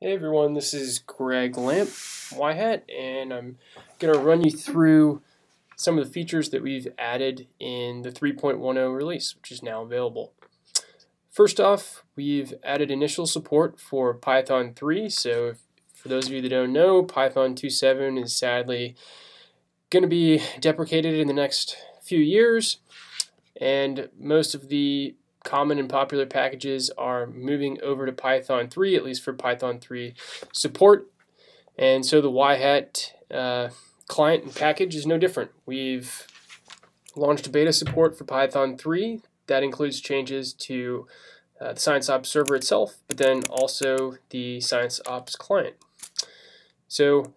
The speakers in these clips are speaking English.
Hey everyone, this is Greg Lamp, Yhat, and I'm going to run you through some of the features that we've added in the 3.10 release, which is now available. First off, we've added initial support for Python 3, so for those of you that don't know, Python 2.7 is sadly going to be deprecated in the next few years, and most of the common and popular packages are moving over to Python 3, at least for Python 3 support. And so the Yhat client and package is no different. We've launched beta support for Python 3. That includes changes to the ScienceOps server itself, but then also the ScienceOps client. So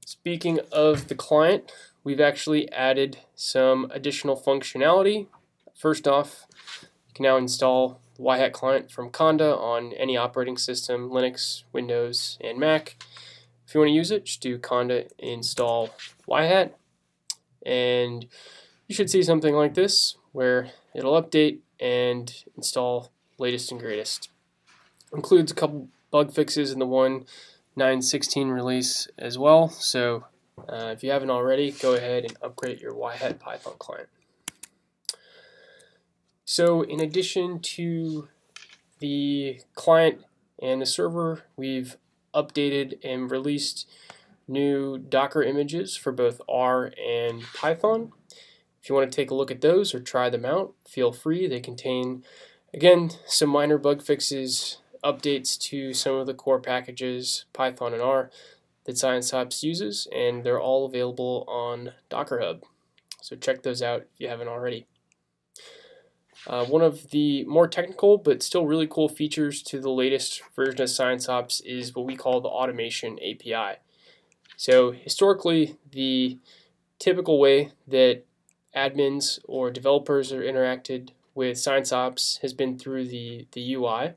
speaking of the client, we've actually added some additional functionality. First off, you can now install the Yhat client from Conda on any operating system, Linux, Windows, and Mac. If you want to use it, just do Conda install Yhat, and you should see something like this where it'll update and install latest and greatest. Includes a couple bug fixes in the 1.9.16 release as well, so if you haven't already, go ahead and upgrade your Yhat Python client. So in addition to the client and the server, we've updated and released new Docker images for both R and Python. If you want to take a look at those or try them out, feel free. They contain, again, some minor bug fixes, updates to some of the core packages, Python and R, that ScienceOps uses, and they're all available on Docker Hub. So check those out if you haven't already. One of the more technical but still really cool features to the latest version of ScienceOps is what we call the automation API. So historically, the typical way that admins or developers are interacted with ScienceOps has been through the UI.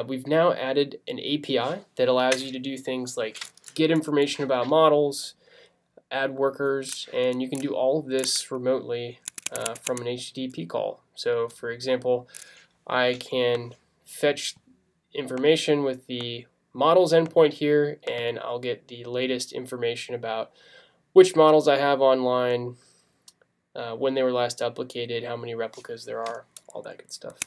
We've now added an API that allows you to do things like get information about models, add workers, and you can do all of this remotely from an HTTP call. So for example, I can fetch information with the models endpoint here, and I'll get the latest information about which models I have online, when they were last duplicated, how many replicas there are, all that good stuff.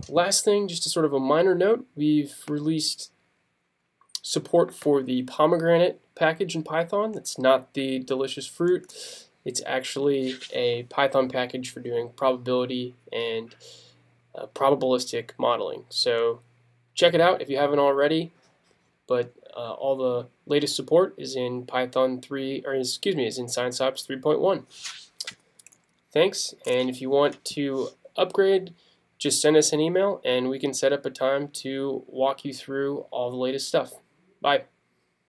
Last thing, just a sort of a minor note, we've released support for the pomegranate package in Python. That's not the delicious fruit. It's actually a Python package for doing probability and probabilistic modeling. So check it out if you haven't already. But all the latest support is in Python 3, or excuse me, is in ScienceOps 3.1. Thanks, and if you want to upgrade, just send us an email and we can set up a time to walk you through all the latest stuff. Bye.